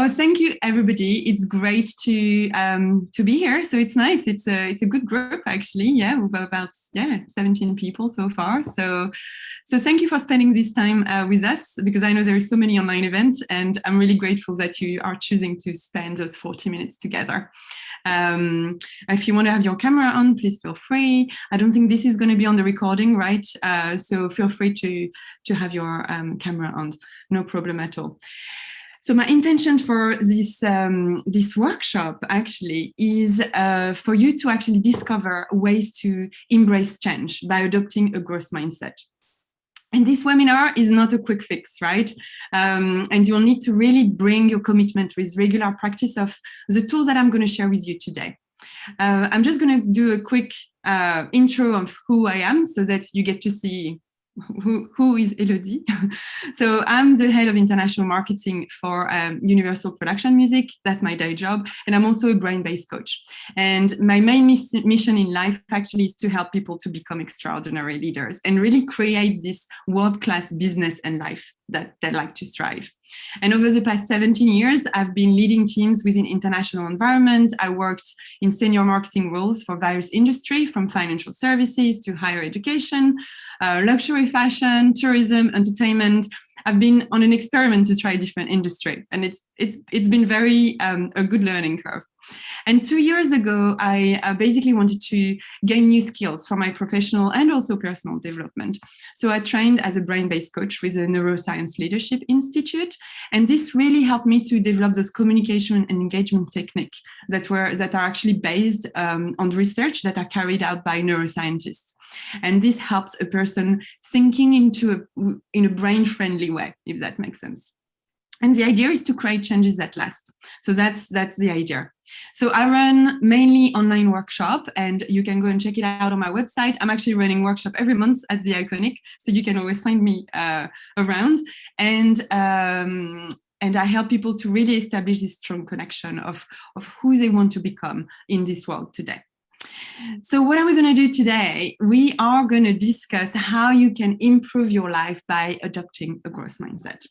So thank you, everybody. It's great to be here. So it's nice. It's a good group, actually. Yeah, we've got about 17 people so far. So thank you for spending this time with us, because I know there are so many online events, and I'm really grateful that you are choosing to spend those 40 minutes together. If you want to have your camera on, please feel free. I don't think this is going to be on the recording, right? So feel free to have your camera on. No problem at all. So my intention for this workshop actually is for you to actually discover ways to embrace change by adopting a growth mindset. And this webinar is not a quick fix, right? And you'll need to really bring your commitment with regular practice of the tools that I'm going to share with you today. I'm just going to do a quick intro of who I am so that you get to see who is Elodie. So I'm the head of international marketing for Universal Production Music. That's my day job. And I'm also a brain-based coach. And my main mission in life actually is to help people to become extraordinary leaders and really create this world-class business and life that they like to strive. And over the past 17 years, I've been leading teams within international environment. I worked in senior marketing roles for various industries, from financial services to higher education, luxury fashion, tourism, entertainment. I've been on an experiment to try different industry, and it's been very a good learning curve. And 2 years ago, I basically wanted to gain new skills for my professional and also personal development. So I trained as a brain-based coach with the Neuroscience Leadership Institute, and this really helped me to develop those communication and engagement techniques that are actually based on research that are carried out by neuroscientists. And this helps a person thinking in a brain-friendly way, if that makes sense. And the idea is to create changes that last. So that's the idea. So I run mainly online workshop, and you can go and check it out on my website. I'm actually running workshop every month at the Iconic, so you can always find me around. And I help people to really establish this strong connection of who they want to become in this world today. So what are we going to do today? We are going to discuss how you can improve your life by adopting a growth mindset.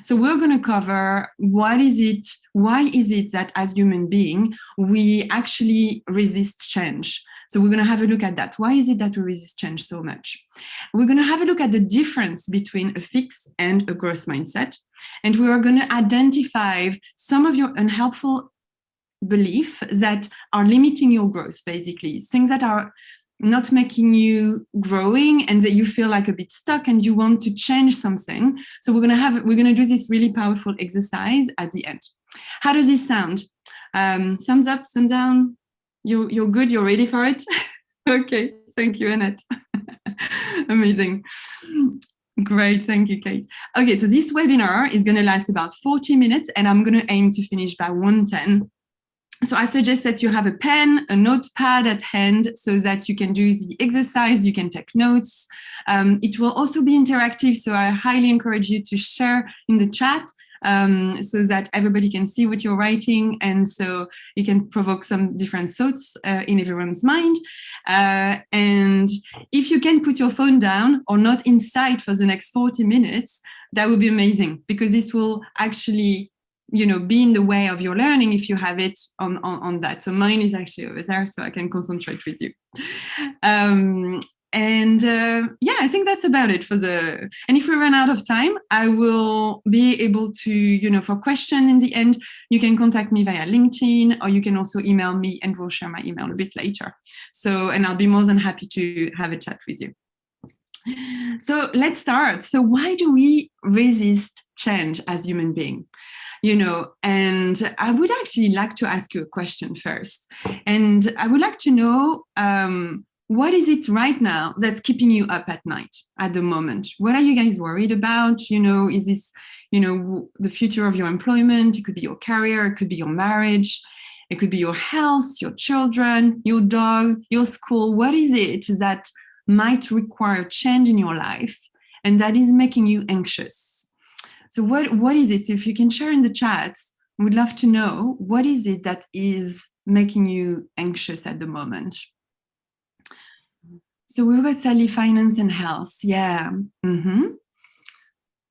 So we're going to cover why is it that as human beings, we actually resist change. So we're going to have a look at that. Why is it that we resist change so much? We're going to have a look at the difference between a fixed and a growth mindset. And we are going to identify some of your unhelpful beliefs that are limiting your growth, basically. Things that are not making you growing and that you feel like a bit stuck and you want to change something. So we're going to do this really powerful exercise at the end. How does this sound? Thumbs up, thumbs down. You're good. You're ready for it? Okay. Thank you, Annette. Amazing. Great. Thank you, Kate. Okay. So this webinar is going to last about 40 minutes, and I'm going to aim to finish by 1:10. So I suggest that you have a pen, a notepad at hand so that you can do the exercise, you can take notes. It will also be interactive, so I highly encourage you to share in the chat so that everybody can see what you're writing, and so you can provoke some different thoughts in everyone's mind. And if you can put your phone down or not in sight for the next 40 minutes, that would be amazing, because this will actually be in the way of your learning if you have it on that. So mine is actually over there, so I can concentrate with you. I think that's about it and if we run out of time, I will be able to, for question in the end, you can contact me via LinkedIn, or you can also email me, and we'll share my email a bit later. And I'll be more than happy to have a chat with you. So let's start. So why do we resist change as human beings? And I would actually like to ask you a question first. And I would like to know, what is it right now that's keeping you up at night at the moment? What are you guys worried about? Is this, the future of your employment? It could be your career. It could be your marriage. It could be your health, your children, your dog, your school. What is it that might require change in your life and that is making you anxious? So what is it? If you can share in the chat, I would love to know, what is it that is making you anxious at the moment? So we've got Sally, finance and health. Yeah.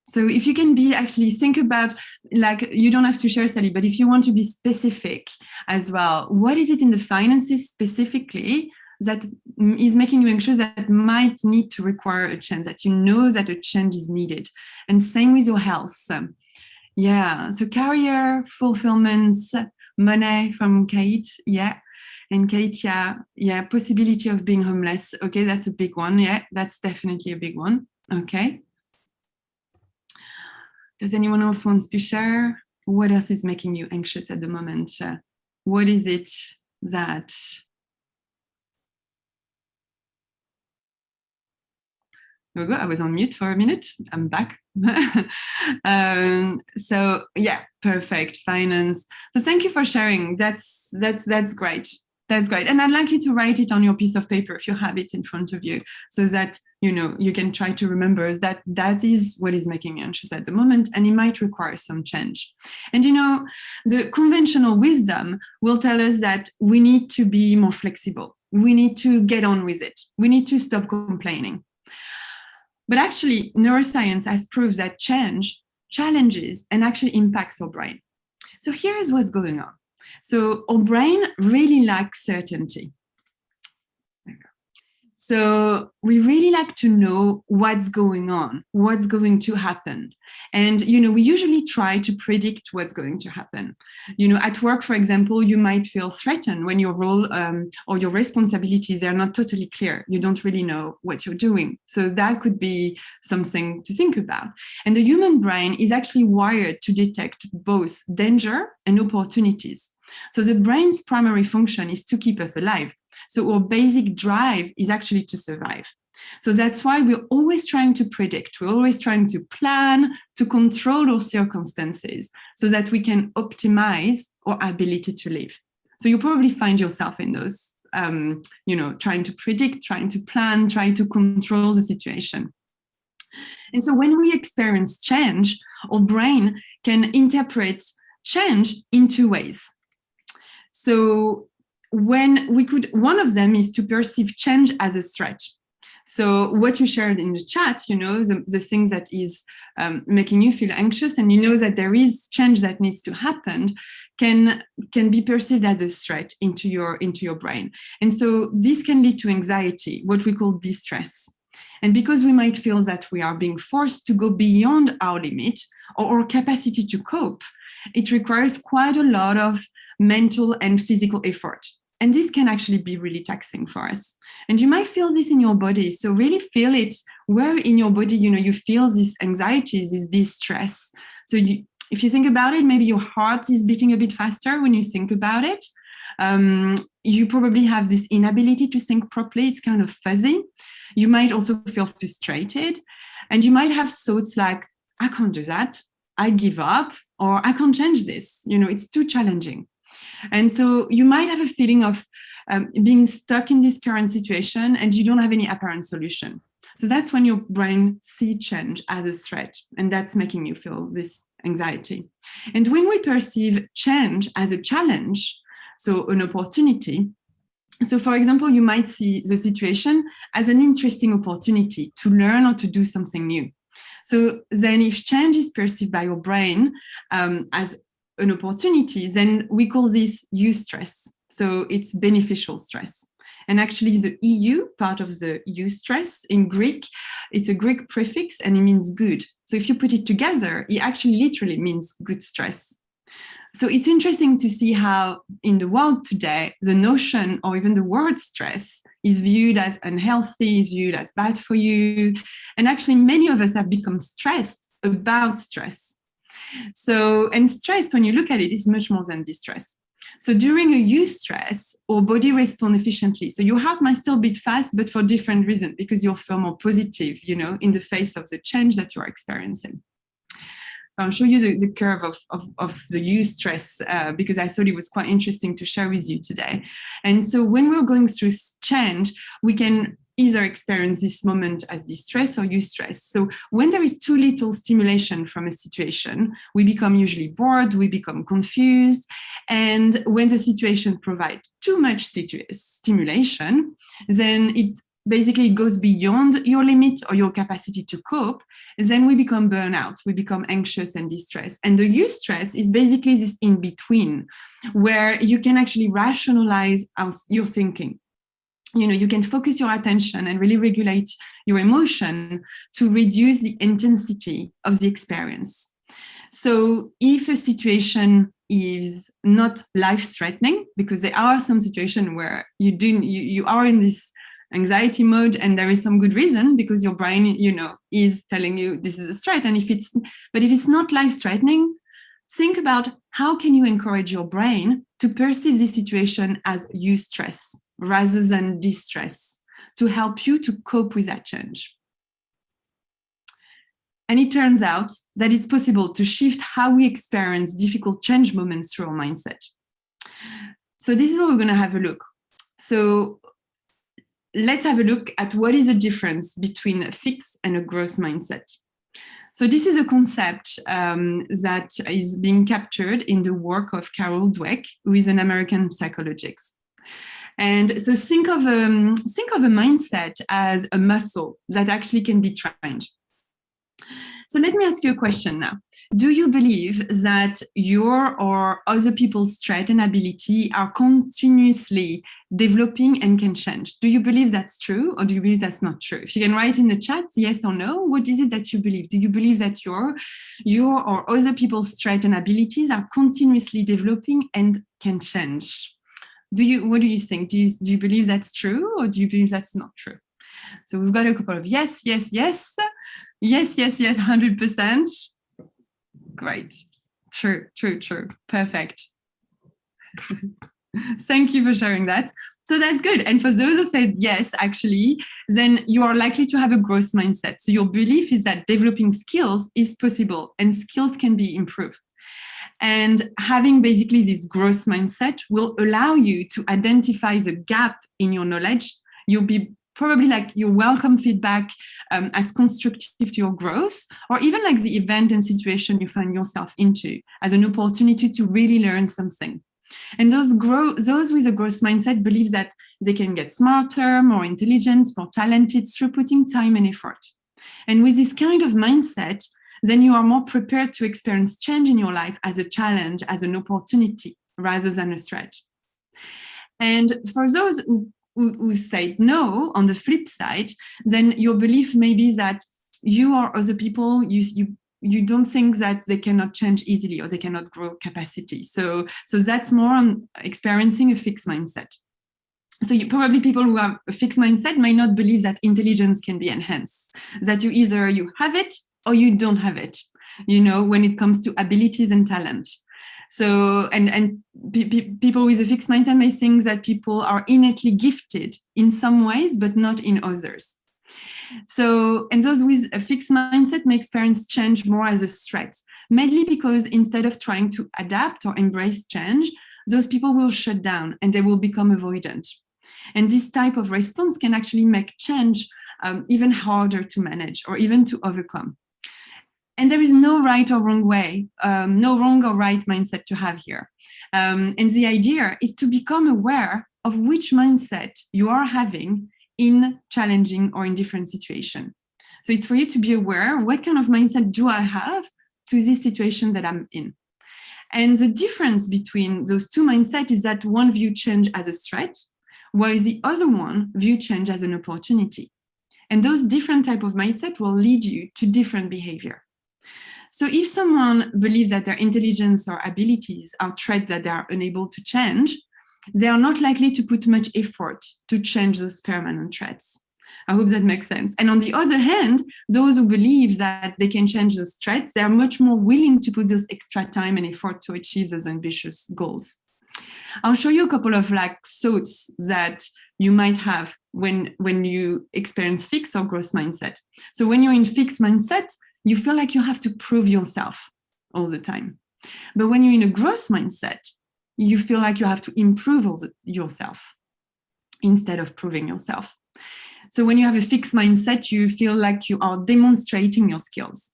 So if you can be actually think about, like, you don't have to share, Sally, but if you want to be specific as well, what is it in the finances specifically that is making you anxious, that might need to require a change, that you know that a change is needed? And same with your health. Yeah, so career, fulfillment, money from Kate, yeah. And Kate, yeah, possibility of being homeless. Okay, that's a big one. Yeah, that's definitely a big one. Okay. Does anyone else wants to share? What else is making you anxious at the moment? What is it that... There we go. I was on mute for a minute. I'm back. So yeah, perfect. Finance. So thank you for sharing. That's great. That's great. And I'd like you to write it on your piece of paper if you have it in front of you, so that you can try to remember that that is what is making you anxious at the moment, and it might require some change. And the conventional wisdom will tell us that we need to be more flexible. We need to get on with it. We need to stop complaining. But actually, neuroscience has proved that change challenges and actually impacts our brain. So here's what's going on. So our brain really likes certainty. So we really like to know what's going on, what's going to happen. And, we usually try to predict what's going to happen. At work, for example, you might feel threatened when your role or your responsibilities are not totally clear. You don't really know what you're doing. So that could be something to think about. And the human brain is actually wired to detect both danger and opportunities. So the brain's primary function is to keep us alive. So our basic drive is actually to survive. So that's why we're always trying to predict. We're always trying to plan, to control our circumstances so that we can optimize our ability to live. So you probably find yourself in those, trying to predict, trying to plan, trying to control the situation. And so when we experience change, our brain can interpret change in two ways. So one of them is to perceive change as a threat. So what you shared in the chat, the things that is making you feel anxious, and that there is change that needs to happen, can be perceived as a threat into your brain. And so this can lead to anxiety, what we call distress. And because we might feel that we are being forced to go beyond our limit or our capacity to cope, it requires quite a lot of mental and physical effort. And this can actually be really taxing for us. And you might feel this in your body. So really feel it where in your body, you feel this anxiety, this distress. So if you think about it, maybe your heart is beating a bit faster when you think about it. You probably have this inability to think properly. It's kind of fuzzy. You might also feel frustrated. And you might have thoughts like, I can't do that. I give up, or I can't change this. It's too challenging. And so you might have a feeling of being stuck in this current situation and you don't have any apparent solution. So that's when your brain sees change as a threat, and that's making you feel this anxiety. And when we perceive change as a challenge, so an opportunity, so for example, you might see the situation as an interesting opportunity to learn or to do something new. So then if change is perceived by your brain as an opportunity, then we call this eustress. So it's beneficial stress. And actually the EU part of the eustress in Greek, it's a Greek prefix and it means good. So if you put it together, it actually literally means good stress. So it's interesting to see how in the world today, the notion or even the word stress is viewed as unhealthy, is viewed as bad for you. And actually many of us have become stressed about stress. So, and stress, when you look at it, is much more than distress. So during a eustress, our body responds efficiently. So your heart might still beat fast, but for different reasons, because you're feel more positive, in the face of the change that you're experiencing. So I'll show you the curve of the eustress because I thought it was quite interesting to share with you today. And so when we're going through change, we can either experience this moment as distress or eustress. So when there is too little stimulation from a situation, we become usually bored, we become confused. And when the situation provides too much stimulation, then it basically it goes beyond your limit or your capacity to cope, then we become burnout, we become anxious and distressed. And the eustress is basically this in between, where you can actually rationalize your thinking. You can focus your attention and really regulate your emotion to reduce the intensity of the experience. So if a situation is not life-threatening, because there are some situations where you are in this anxiety mode and there is some good reason because your brain, is telling you this is a threat. And if it's not life-threatening, think about how can you encourage your brain to perceive this situation as eustress rather than distress to help you to cope with that change. And it turns out that it's possible to shift how we experience difficult change moments through our mindset. So this is what we're going to have a look. So let's have a look at what is the difference between a fixed and a growth mindset. So this is a concept that is being captured in the work of Carol Dweck, who is an American psychologist. And so think of a mindset as a muscle that actually can be trained. So let me ask you a question now. Do you believe that your or other people's strength and ability are continuously developing and can change? Do you believe that's true, or do you believe that's not true? If you can write in the chat, yes or no, what is it that you believe? Do you believe that your or other people's strength and abilities are continuously developing and can change? What do you think? Do you believe that's true, or do you believe that's not true? So we've got a couple of yes, 100%. Great. True. Perfect. Thank you for sharing that. So that's good. And for those who said yes, actually, then you are likely to have a growth mindset. So your belief is that developing skills is possible and skills can be improved. And having basically this growth mindset will allow you to identify the gap in your knowledge. You'll be probably like your welcome feedback as constructive to your growth, or even like the event and situation you find yourself into as an opportunity to really learn something. And those with a growth mindset believe that they can get smarter, more intelligent, more talented through putting time and effort. And with this kind of mindset, then you are more prepared to experience change in your life as a challenge, as an opportunity, rather than a threat. And for those who said no, on the flip side, then your belief may be that you or other people, you don't think that they cannot change easily or they cannot grow capacity. So that's more on experiencing a fixed mindset. So probably people who have a fixed mindset might not believe that intelligence can be enhanced, that you have it or you don't have it, when it comes to abilities and talent. So, and people with a fixed mindset may think that people are innately gifted in some ways, but not in others. So, and those with a fixed mindset may experience change more as a threat, mainly because instead of trying to adapt or embrace change, those people will shut down and they will become avoidant. And this type of response can actually make change even harder to manage or even to overcome. And there is no right or wrong way, no wrong or right mindset to have here. And the idea is to become aware of which mindset you are having in challenging or in different situations. So it's for you to be aware, what kind of mindset do I have to this situation that I'm in? And the difference between those two mindsets is that one view change as a threat, while the other one view change as an opportunity. And those different type of mindset will lead you to different behavior. So if someone believes that their intelligence or abilities are traits that they are unable to change, they are not likely to put much effort to change those permanent traits. I hope that makes sense. And on the other hand, those who believe that they can change those traits, they are much more willing to put those extra time and effort to achieve those ambitious goals. I'll show you a couple of thoughts that you might have when you experience fixed or growth mindset. So when you're in fixed mindset, you feel like you have to prove yourself all the time. But when you're in a growth mindset, you feel like you have to improve yourself instead of proving yourself. So when you have a fixed mindset, you feel like you are demonstrating your skills.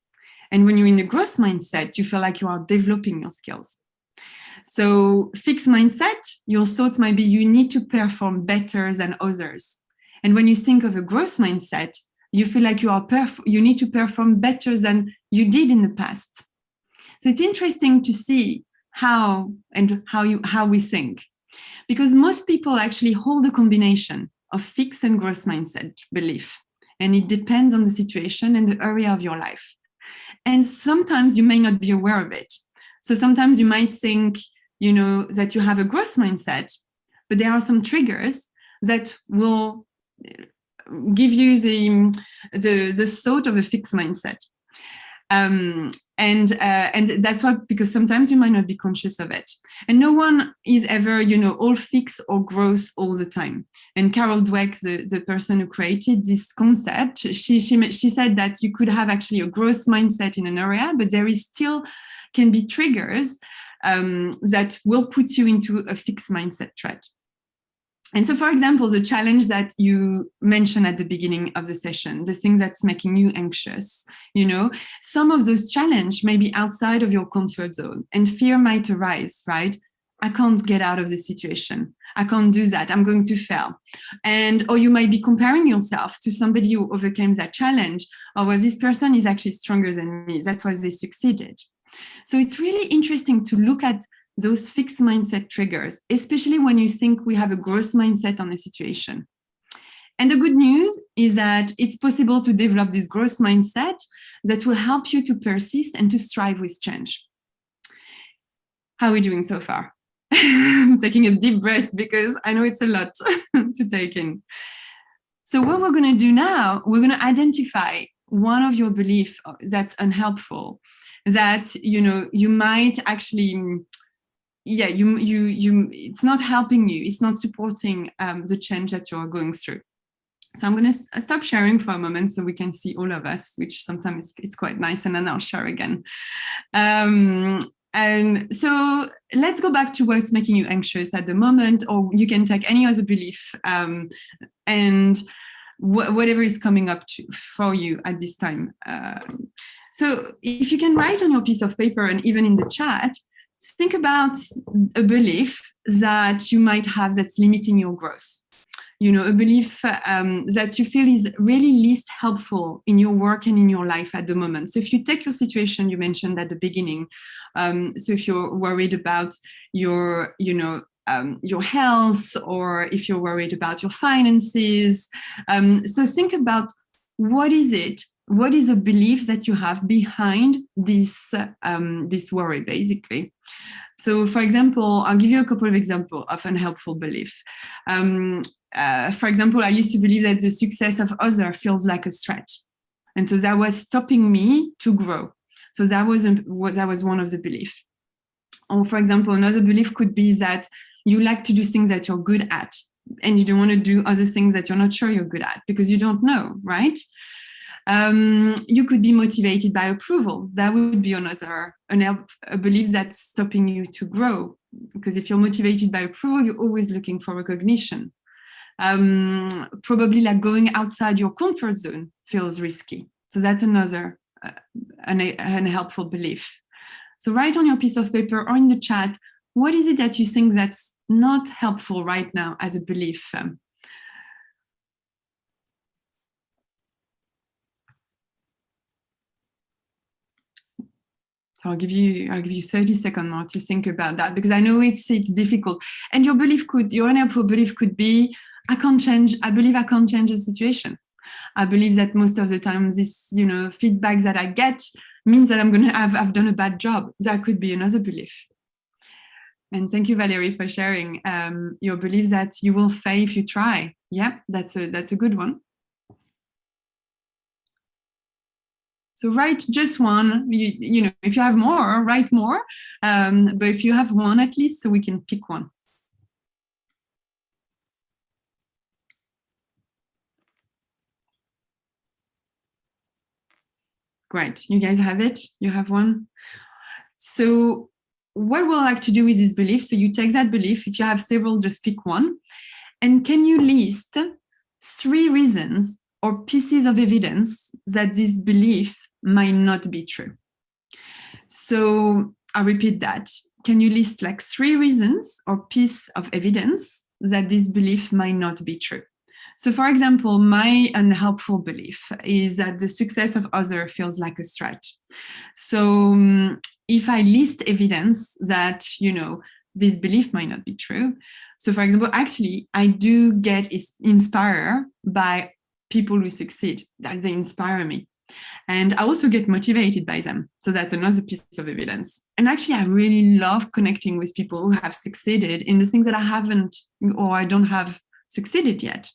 And when you're in a growth mindset, you feel like you are developing your skills. So fixed mindset, your thought might be you need to perform better than others. And when you think of a growth mindset, you feel like you need to perform better than you did in the past. So it's interesting to see how we think, because most people actually hold a combination of fixed and growth mindset belief, and it depends on the situation and the area of your life. And sometimes you may not be aware of it. So sometimes you might think, that you have a growth mindset, but there are some triggers that will give you the thought of a fixed mindset. And that's why, because sometimes you might not be conscious of it. And no one is ever, all fixed or growth all the time. And Carol Dweck, the person who created this concept, she said that you could have actually a growth mindset in an area, but there is still can be triggers that will put you into a fixed mindset trait. And so, for example, the challenge that you mentioned at the beginning of the session, the thing that's making you anxious, some of those challenges may be outside of your comfort zone, and fear might arise, right? I can't get out of this situation. I can't do that. I'm going to fail. Or you might be comparing yourself to somebody who overcame that challenge. Or, well, this person is actually stronger than me. That's why they succeeded. So it's really interesting to look at those fixed mindset triggers, especially when you think we have a growth mindset on a situation. And the good news is that it's possible to develop this growth mindset that will help you to persist and to strive with change. How are we doing so far? I'm taking a deep breath because I know it's a lot to take in. So what we're going to do now, we're going to identify one of your beliefs that's unhelpful, that you might actually it's not helping you, it's not supporting the change that you're going through. So I'm going to stop sharing for a moment so we can see all of us, which sometimes it's quite nice, and then I'll share again. So let's go back to what's making you anxious at the moment, or you can take any other belief and whatever is coming up for you at this time. So if you can write on your piece of paper and even in the chat, think about a belief that you might have that's limiting your growth. A belief that you feel is really least helpful in your work and in your life at the moment. So if you take your situation you mentioned at the beginning, so if you're worried about your health, or if you're worried about your finances, so think about what is a belief that you have behind this worry, basically. So, for example, I'll give you a couple of examples of unhelpful belief. For example, I used to believe that the success of others feels like a threat, and so that was stopping me to grow. So that was one of the beliefs. Or, for example, another belief could be that you like to do things that you're good at, and you don't want to do other things that you're not sure you're good at because you don't know, right? You could be motivated by approval. That would be a belief that's stopping you to grow, because if you're motivated by approval, you're always looking for recognition. Probably like going outside your comfort zone feels risky. So that's another unhelpful belief. So write on your piece of paper or in the chat, what is it that you think that's not helpful right now as a belief? So I'll give you 30 seconds more to think about that, because I know it's difficult. And your unhelpful belief could be, I believe I can't change the situation. I believe that most of the time this, feedback that I get means that I've done a bad job. That could be another belief. And thank you, Valerie, for sharing your belief that you will fail if you try. Yeah, that's a good one. So write just one. If you have more, write more. But if you have one at least, so we can pick one. Great, you guys have it? You have one? So what we'll like to do with this belief, so you take that belief, if you have several, just pick one. And can you list 3 reasons or pieces of evidence that this belief might not be true? So I'll repeat that. Can you list like 3 reasons or piece of evidence that this belief might not be true? So, for example, my unhelpful belief is that the success of others feels like a threat. So, if I list evidence that, this belief might not be true. So, for example, actually, I do get inspired by people who succeed, that they inspire me. And I also get motivated by them. So that's another piece of evidence. And actually, I really love connecting with people who have succeeded in the things that I haven't or I don't have succeeded yet.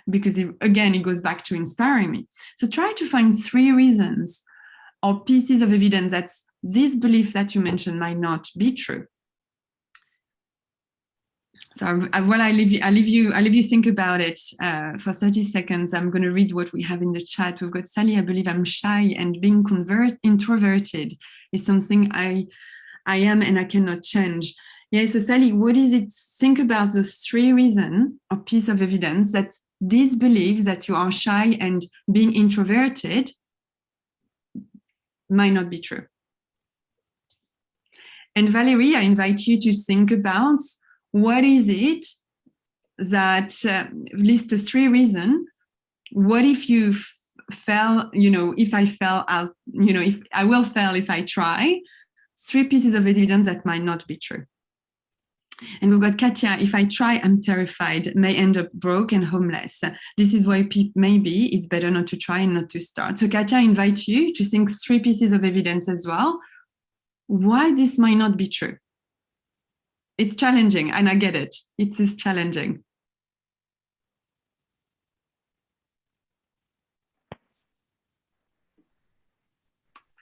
Because again, it goes back to inspiring me. So try to find 3 reasons or pieces of evidence that this belief that you mentioned might not be true. So I leave you think about it for 30 seconds. I'm going to read what we have in the chat. We've got Sally, I believe I'm shy and being introverted is something I am and I cannot change. Yeah, so Sally, what is it? Think about those 3 reasons or piece of evidence that this belief that you are shy and being introverted might not be true. And Valerie, I invite you to think about what is it that list the 3 reasons. What if you fell, if I fell out, if I will fail if I try, 3 pieces of evidence that might not be true. And we've got Katya, if I try, I'm terrified, may end up broke and homeless. This is why maybe it's better not to try and not to start. So Katya, I invite you to think 3 pieces of evidence as well, why this might not be true. It's challenging, and I get it. It is challenging.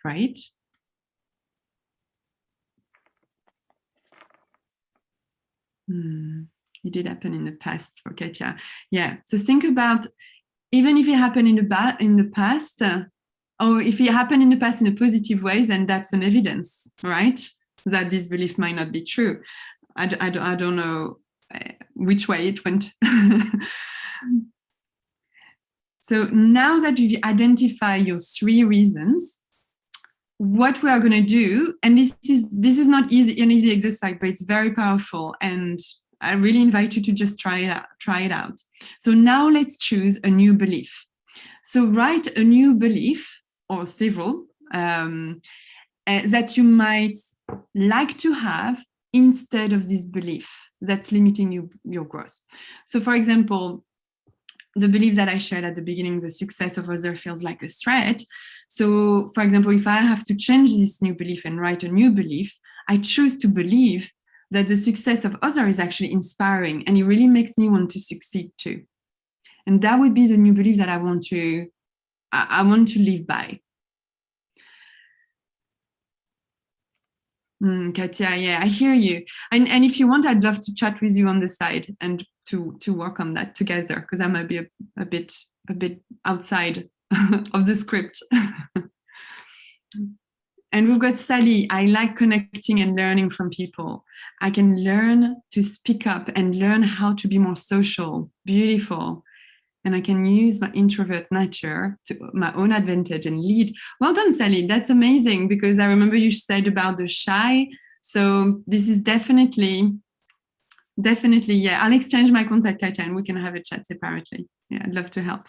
Right? It did happen in the past for Katya. Yeah. So think about, even if it happened in the past, or if it happened in the past in a positive way, then that's an evidence, right? That this belief might not be true. I don't know which way it went. So now that you've identified your 3 reasons, what we are going to do, and this is not an easy exercise, but it's very powerful, and I really invite you to just try it out. So now let's choose a new belief. So write a new belief or several that you might like to have instead of this belief that's limiting your growth. So for example, the belief that I shared at the beginning, the success of others feels like a threat. So for example, if I have to change this new belief and write a new belief, I choose to believe that the success of others is actually inspiring, and it really makes me want to succeed too. And that would be the new belief that I want to live by. Katya, yeah, I hear you. And if you want, I'd love to chat with you on the side and to work on that together, because I might be a bit outside of the script. And we've got Sally, I like connecting and learning from people. I can learn to speak up and learn how to be more social, beautiful. And I can use my introvert nature to my own advantage and lead. Well done, Sally. That's amazing, because I remember you said about the shy. So this is definitely, yeah. I'll exchange my contact, Katya, and we can have a chat separately. Yeah, I'd love to help.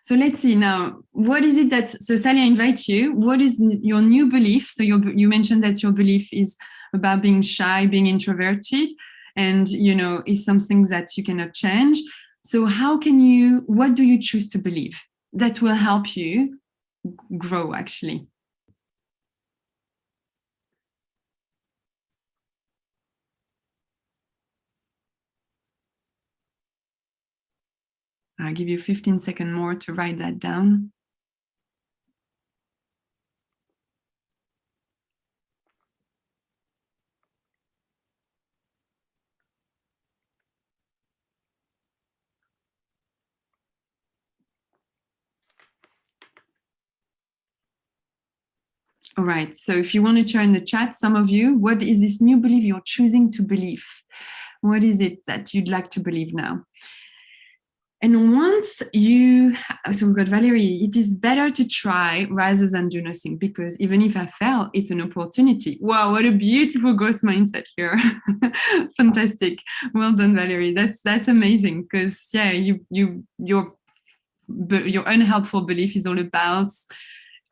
So let's see now, what is it that, so Sally, I invite you, what is your new belief? So you mentioned that your belief is about being shy, being introverted, and, is something that you cannot change. So what do you choose to believe that will help you grow, actually? I'll give you 15 seconds more to write that down. All right, so if you want to share in the chat, some of you, what is this new belief you're choosing to believe? What is it that you'd like to believe now? And once you, so we've got Valerie, it is better to try rather than do nothing, because even if I fail, it's an opportunity. Wow, what a beautiful growth mindset here. Fantastic. Well done, Valerie. That's amazing, because yeah, your unhelpful belief is all about,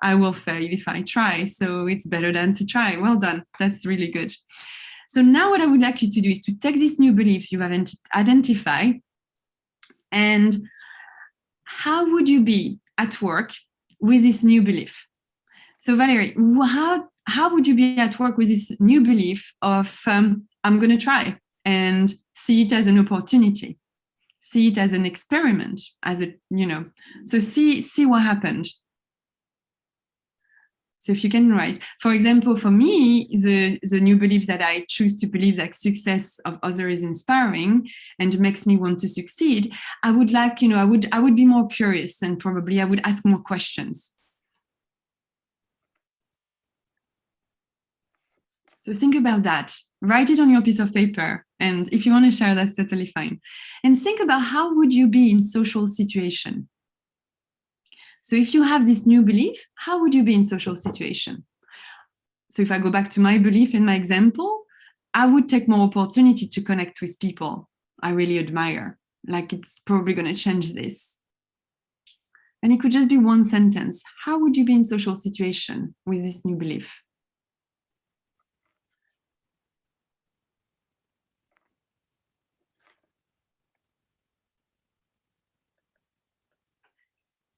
I will fail if I try. So it's better than to try. Well done. That's really good. So now what I would like you to do is to take these new beliefs you have identified, and how would you be at work with this new belief? So Valerie, how would you be at work with this new belief of I'm going to try, and see it as an opportunity, see it as an experiment, as a, so see what happened. So if you can write, for example, for me, the new belief that I choose to believe that success of others is inspiring and makes me want to succeed, I would like, I would be more curious, and probably I would ask more questions. So think about that. Write it on your piece of paper. And if you want to share, that's totally fine. And think about how would you be in social situation. So if you have this new belief, how would you be in social situation? So if I go back to my belief in my example, I would take more opportunity to connect with people I really admire. Like, it's probably going to change this. And it could just be one sentence. How would you be in social situation with this new belief?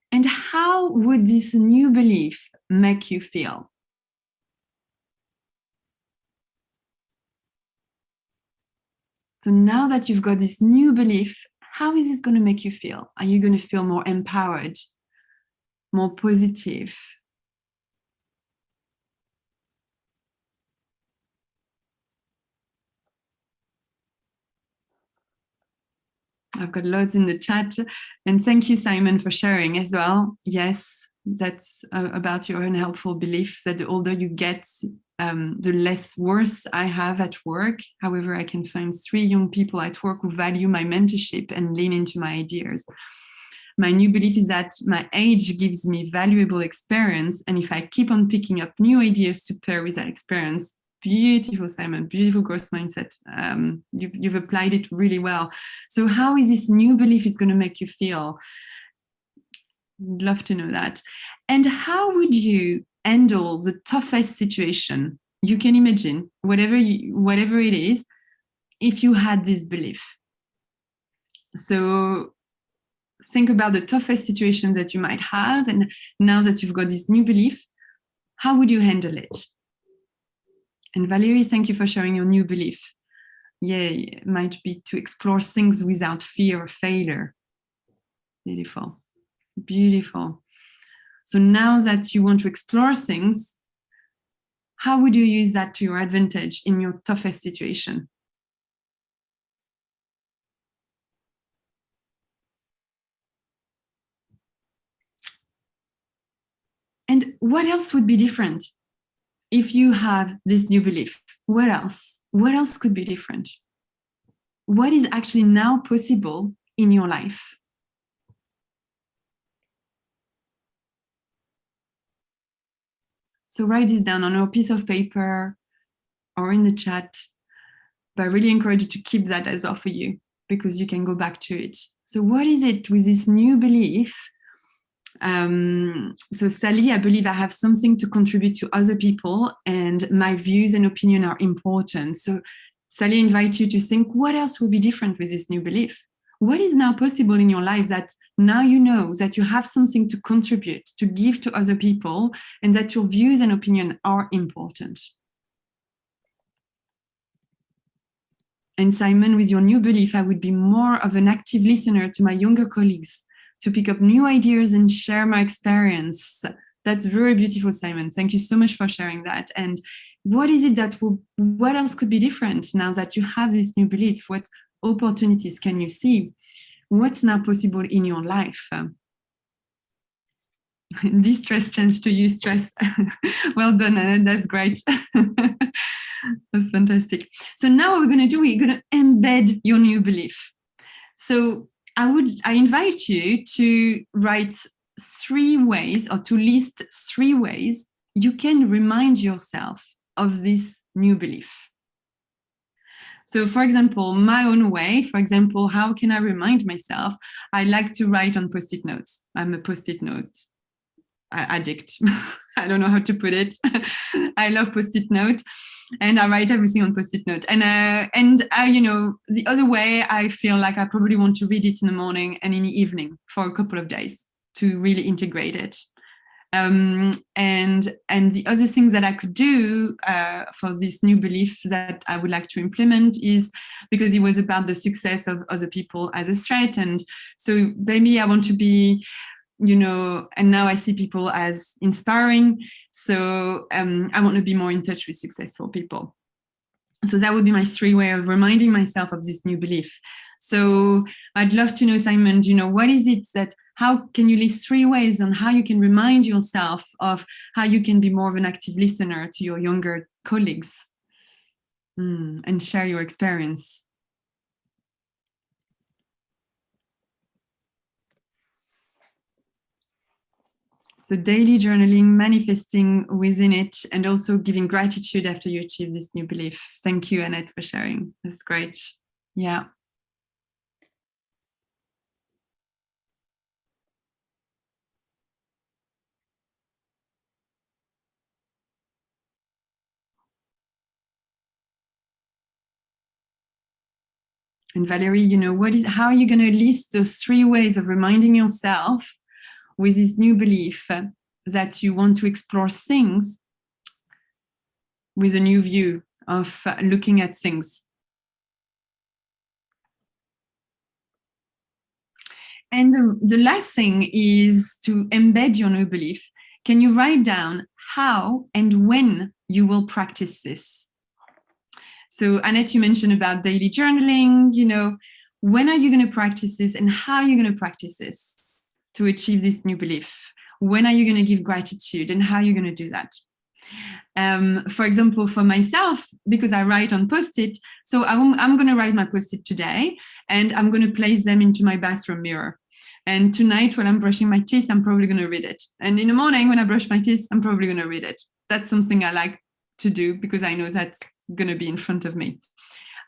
And how would this new belief make you feel? So now that you've got this new belief, how is this going to make you feel? Are you going to feel more empowered, more positive? I've got loads in the chat. And thank you, Simon, for sharing as well. Yes, that's about your unhelpful belief that the older you get, the less worse I have at work. However, I can find 3 young people at work who value my mentorship and lean into my ideas. My new belief is that my age gives me valuable experience, and if I keep on picking up new ideas to pair with that experience, beautiful, Simon, beautiful growth mindset. You've applied it really well. So how is this new belief is going to make you feel? I'd love to know that. And how would you handle the toughest situation you can imagine, whatever it is, if you had this belief? So think about the toughest situation that you might have, and now that you've got this new belief, how would you handle it? And Valerie, thank you for sharing your new belief. Yeah, it might be to explore things without fear of failure. Beautiful, beautiful. So now that you want to explore things, how would you use that to your advantage in your toughest situation? And what else would be different if you have this new belief? What else? What else could be different? What is actually now possible in your life? So write this down on a piece of paper or in the chat. But I really encourage you to keep that as well for you, because you can go back to it. So what is it with this new belief? So Sally, I believe I have something to contribute to other people, and my views and opinion are important. So Sally, I invite you to think, what else will be different with this new belief? What is now possible in your life that now you know that you have something to contribute, to give to other people, and that your views and opinion are important? And Simon, with your new belief, I would be more of an active listener to my younger colleagues, to pick up new ideas and share my experience. That's very beautiful, Simon. Thank you so much for sharing that. And what is it what else could be different now that you have this new belief? What opportunities can you see? What's now possible in your life? Distress change to eustress. Well done, Anna. That's great. That's fantastic. So now what we're going to do, we're going to embed your new belief. So I invite you to write 3 ways, or to list 3 ways you can remind yourself of this new belief. So, for example, my own way, for example, how can I remind myself? I like to write on Post-it notes. I'm a Post-it note addict. I don't know how to put it. I love Post-it note, and I write everything on Post-it note. And the other way, I feel like I probably want to read it in the morning and in the evening for a couple of days to really integrate it. And the other thing that I could do for this new belief that I would like to implement is, because it was about the success of other people as a threat, and so maybe I want to be, and now I see people as inspiring, so I want to be more in touch with successful people. So that would be my 3 way of reminding myself of this new belief. So I'd love to know, Simon, what is it how can you list 3 ways on how you can remind yourself of how you can be more of an active listener to your younger colleagues, and share your experience? So daily journaling, manifesting within it, and also giving gratitude after you achieve this new belief. Thank you, Annette, for sharing. That's great. Yeah. And Valerie, how are you going to list those 3 ways of reminding yourself with this new belief that you want to explore things with a new view of looking at things? And the last thing is to embed your new belief. Can you write down how and when you will practice this? So Annette, you mentioned about daily journaling. When are you going to practice this, and how are you going to practice this to achieve this new belief? When are you going to give gratitude, and how are you going to do that? For example, for myself, because I write on Post-it, so I'm going to write my Post-it today, and I'm going to place them into my bathroom mirror. And tonight, when I'm brushing my teeth, I'm probably going to read it. And in the morning, when I brush my teeth, I'm probably going to read it. That's something I like to do because I know that's going to be in front of me.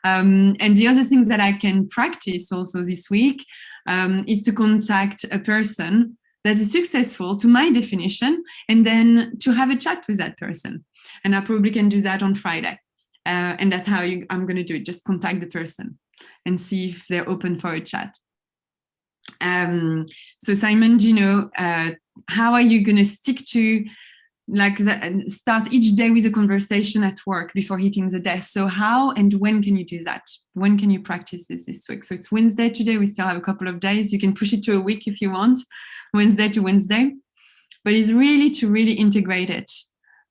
And the other things that I can practice also this week is to contact a person that is successful to my definition, and then to have a chat with that person. And I probably can do that on Friday. And that's how I'm going to do it. Just contact the person and see if they're open for a chat. So Simon, how are you going to stick to start each day with a conversation at work before hitting the desk? So how and when can you do that? When can you practice this week? So it's Wednesday today. We still have a couple of days. You can push it to a week if you want, Wednesday to Wednesday. But it's really to really integrate it.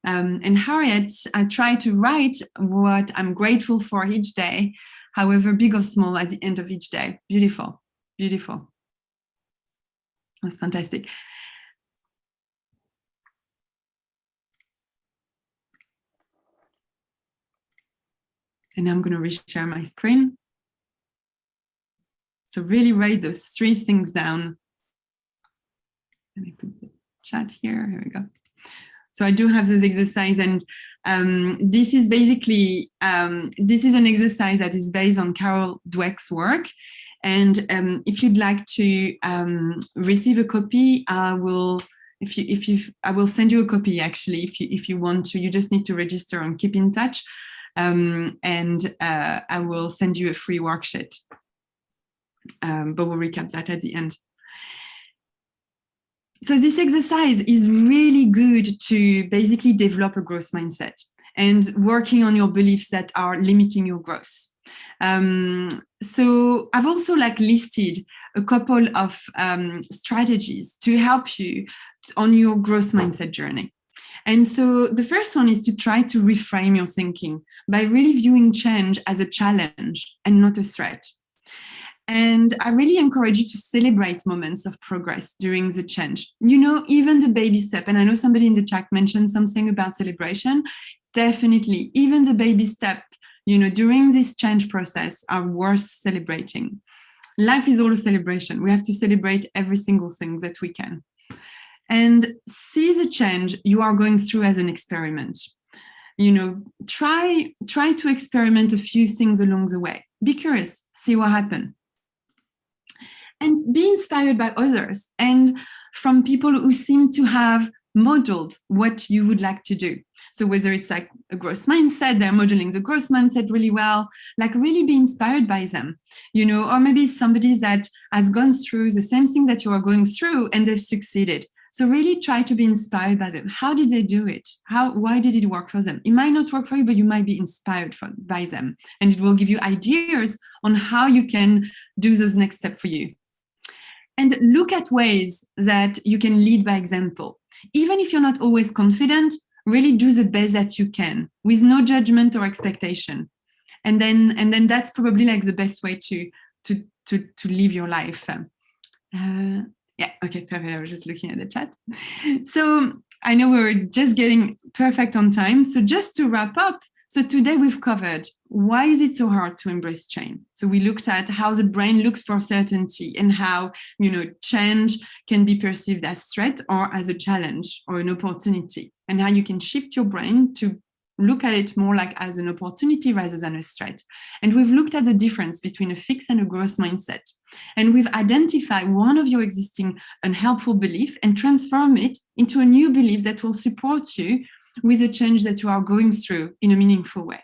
And Harriet, I try to write what I'm grateful for each day, however big or small, at the end of each day. Beautiful, beautiful. That's fantastic. And I'm going to reshare my screen. So really write those 3 things down. Let me put the chat here. Here we go. So I do have this exercise, and this is basically, this is an exercise that is based on Carol Dweck's work. And if you'd like to receive a copy, I will send you a copy actually, if you want to. You just need to register and keep in touch. And I will send you a free worksheet, but we'll recap that at the end. So this exercise is really good to basically develop a growth mindset and working on your beliefs that are limiting your growth. So I've also listed a couple of strategies to help you on your growth mindset journey. And so the first one is to try to reframe your thinking by really viewing change as a challenge and not a threat. And I really encourage you to celebrate moments of progress during the change. Even the baby step, and I know somebody in the chat mentioned something about celebration. Definitely, even the baby step, during this change process are worth celebrating. life is all a celebration. We have to celebrate every single thing that we can. And see the change you are going through as an experiment. Try to experiment a few things along the way. Be curious, see what happens. And be inspired by others and from people who seem to have modeled what you would like to do. So whether it's like a growth mindset, they're modeling the growth mindset really well, like really be inspired by them, or maybe somebody that has gone through the same thing that you are going through and they've succeeded. So really try to be inspired by them. How did they do it? Why did it work for them? It might not work for you, but you might be inspired by them. And it will give you ideas on how you can do those next steps for you. And look at ways that you can lead by example. Even if you're not always confident, really do the best that you can with no judgment or expectation. And then that's probably like the best way to live your life. Yeah, okay, perfect. I was just looking at the chat. So I know we're just getting perfect on time. So just to wrap up, so today we've covered why is it so hard to embrace change. So we looked at how the brain looks for certainty and how, change can be perceived as threat or as a challenge or an opportunity, and how you can shift your brain to look at it more like as an opportunity rather than a threat. And we've looked at the difference between a fixed and a growth mindset. And we've identified one of your existing unhelpful belief and transform it into a new belief that will support you with the change that you are going through in a meaningful way.